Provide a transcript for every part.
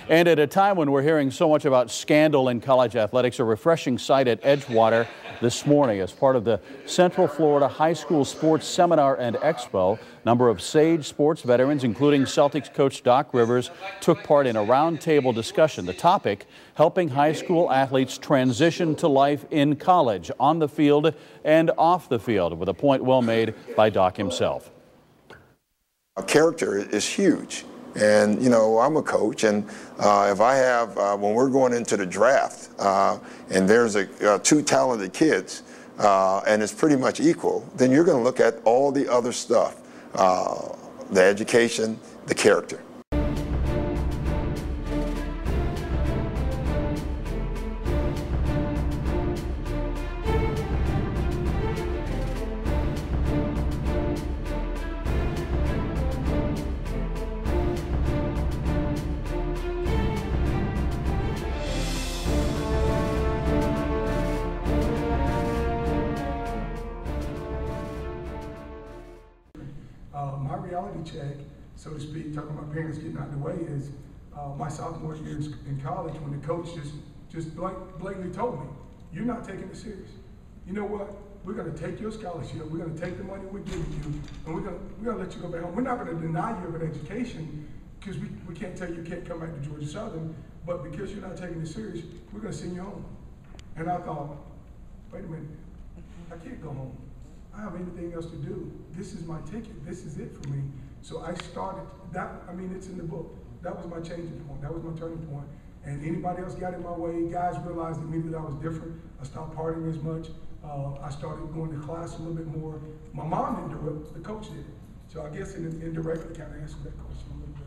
And at a time when we're hearing so much about scandal in college athletics, a refreshing sight at Edgewater this morning as part of the Central Florida High School Sports Seminar and Expo. A number of Sage sports veterans, including Celtics coach Doc Rivers, took part in a roundtable discussion. The topic, helping high school athletes transition to life in college, on the field and off the field, with a point well made by Doc himself. Character is huge. And, you know, I'm a coach, and if I have, when we're going into the draft, and there's two talented kids, and it's pretty much equal, then you're going to look at all the other stuff, the education, the character. My reality check, so to speak, talking about parents getting out of the way, is my sophomore year in college when the coach just blatantly told me, "You're not taking it serious. You know what? We're going to take your scholarship. We're going to take the money we're giving you, and we're going to let you go back home. We're not going to deny you of an education because we can't tell you can't come back to Georgia Southern, but because you're not taking it serious, we're going to send you home." And I thought, wait a minute, I can't go home. I have anything else to do. This is my ticket. This is it for me. So I started that. I mean, it's in the book. That was my changing point. That was my turning point. And anybody else got in my way, guys realized immediately I was different. I stopped partying as much. I started going to class a little bit more. My mom didn't do it. The coach did it. So I guess indirectly kind of answered that question a little bit.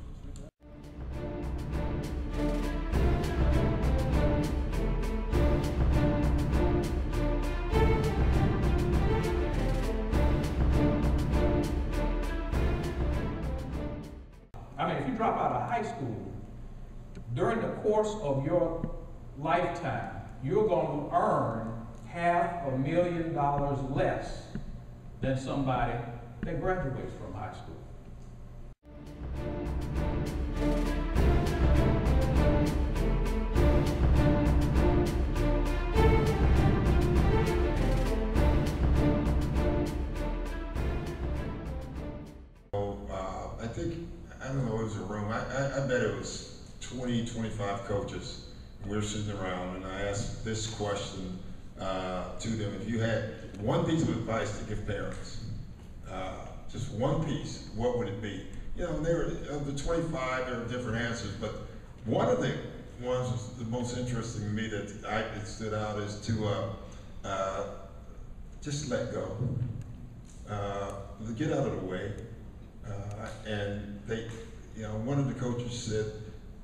I mean, if you drop out of high school, during the course of your lifetime, you're going to earn $500,000 less than somebody that graduates from high school. I don't know, it was a room. I bet it was 20, 25 coaches. We were sitting around, and I asked this question to them. If you had one piece of advice to give parents, just one piece, what would it be? You know, there were, of the 25, there were different answers, but one of the ones was the most interesting to me that stood out is to just let go. Get out of the way. And they, you know, one of the coaches said,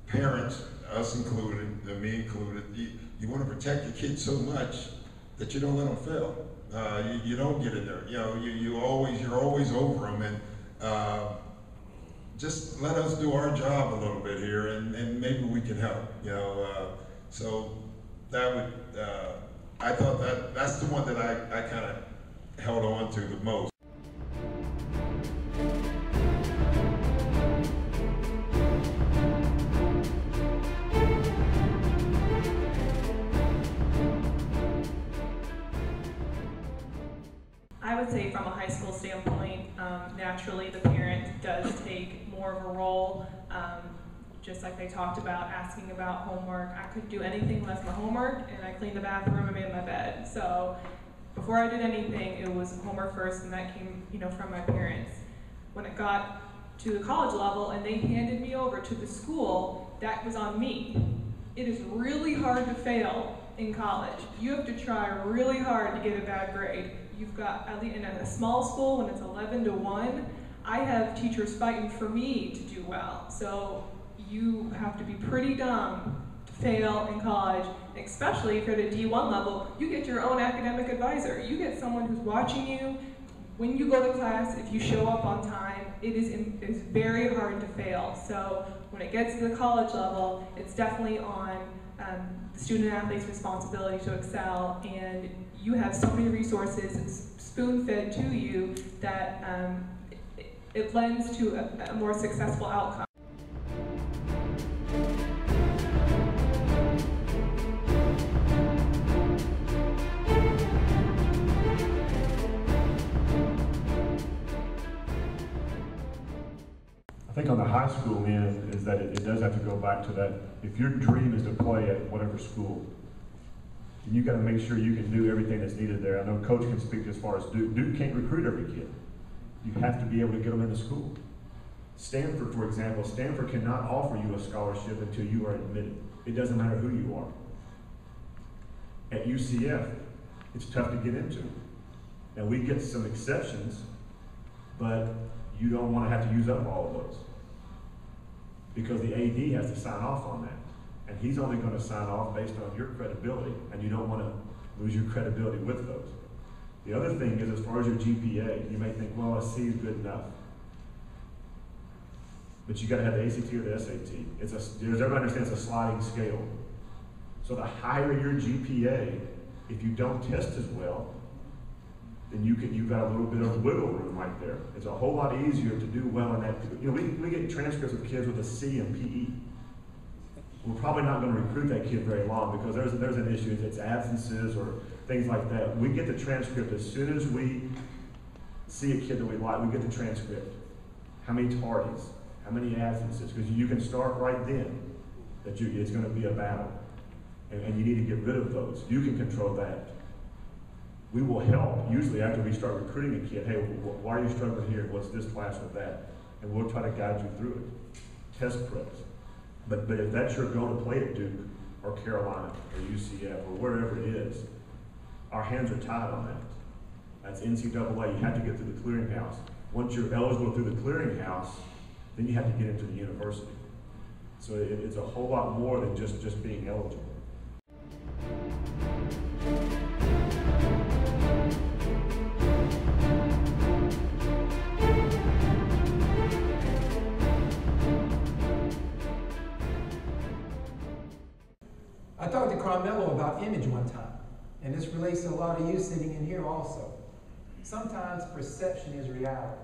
parents, us included, me included, you want to protect your kids so much that you don't let them fail. You don't get in there. You know, you're always over them, and just let us do our job a little bit here, and maybe we can help. You know, so that would, I thought that's the one that I kind of held on to the most. I would say from a high school standpoint, naturally the parent does take more of a role, just like they talked about, asking about homework. I couldn't do anything less my homework, and I cleaned the bathroom and made my bed. So before I did anything, it was homework first, and that came, you know, from my parents. When it got to the college level and they handed me over to the school, that was on me. It is really hard to fail in college. You have to try really hard to get a bad grade. You've got, at least in a small school, when it's 11 to 1, I have teachers fighting for me to do well. So you have to be pretty dumb to fail in college, especially if you're at a D1 level. You get your own academic advisor. You get someone who's watching you. When you go to class, if you show up on time, it is very hard to fail. So when it gets to the college level, it's definitely on the student athlete's responsibility to excel, and you have so many resources spoon-fed to you that it lends to a more successful outcome. high school end is that it does have to go back to that. If your dream is to play at whatever school, then you got to make sure you can do everything that's needed there. I know Coach can speak as far as Duke. Duke can't recruit every kid. You have to be able to get them into school. Stanford, for example, Stanford cannot offer you a scholarship until you are admitted. It doesn't matter who you are. At UCF, it's tough to get into. And we get some exceptions, but you don't want to have to use up all of those. Because the AD has to sign off on that. And he's only going to sign off based on your credibility, and you don't want to lose your credibility with those. The other thing is, as far as your GPA, you may think, well, a C is good enough. But you got to have the ACT or the SAT. Everybody understands it's a sliding scale. So the higher your GPA, if you don't test as well, then you've got a little bit of wiggle room right there. It's a whole lot easier to do well in that. You know, we get transcripts of kids with a C in PE. We're probably not going to recruit that kid very long because there's an issue. It's absences or things like that. We get the transcript as soon as we see a kid that we like. We get the transcript. How many tardies? How many absences? Because you can start right then that it's going to be a battle, and you need to get rid of those. You can control that. We will help usually after we start recruiting a kid. Hey, why are you struggling here? What's this class with that? And we'll try to guide you through it. Test preps. But if that's your goal to play at Duke or Carolina or UCF or wherever it is, our hands are tied on that. That's NCAA. You have to get through the clearinghouse. Once you're eligible through the clearinghouse, then you have to get into the university. So it's a whole lot more than just being eligible. I talked to Carmelo about image one time, and this relates to a lot of you sitting in here also. Sometimes perception is reality.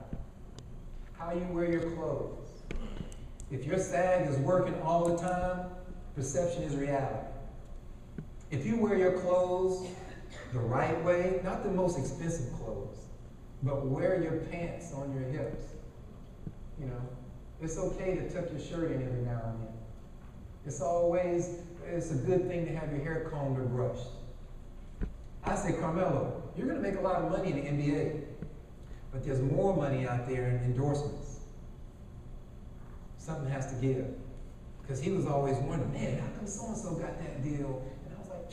How you wear your clothes. If your SAG is working all the time, perception is reality. If you wear your clothes the right way, not the most expensive clothes, but wear your pants on your hips. You know, it's okay to tuck your shirt in every now and then. It's a good thing to have your hair combed or brushed. I say, Carmelo, you're going to make a lot of money in the NBA, but there's more money out there in endorsements. Something has to give. Because he was always wondering, man, how come so-and-so got that deal? And I was like,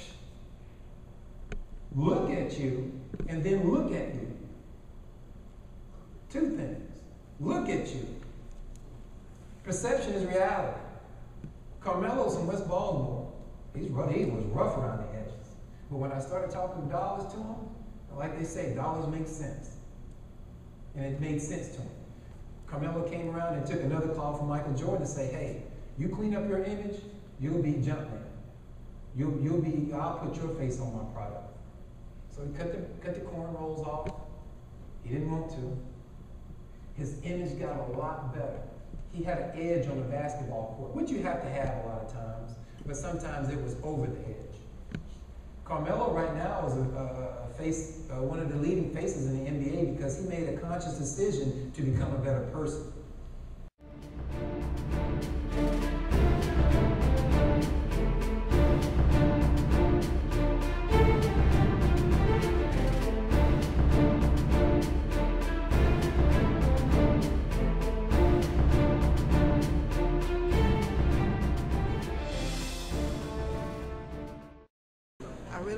look at you, and then look at you. Two things. Look at you. Perception is reality. Carmelo's from West Baltimore. He was rough around the edges. But when I started talking dollars to him, like they say, dollars make sense. And it made sense to him. Carmelo came around and took another call from Michael Jordan to say, hey, you clean up your image, you'll be Jumpman. I'll put your face on my product. So he cut the cornrows off. He didn't want to. His image got a lot better. He had an edge on the basketball court, which you have to have a lot of times, but sometimes it was over the edge. Carmelo right now is one of the leading faces in the NBA because he made a conscious decision to become a better person.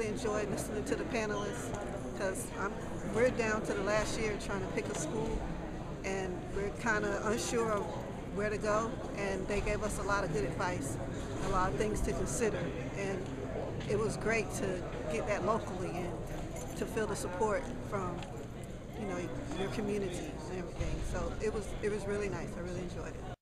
Enjoyed listening to the panelists because we're down to the last year trying to pick a school and we're kind of unsure of where to go, and they gave us a lot of good advice, a lot of things to consider, and it was great to get that locally and to feel the support from your community and everything. So it was really nice. I really enjoyed it.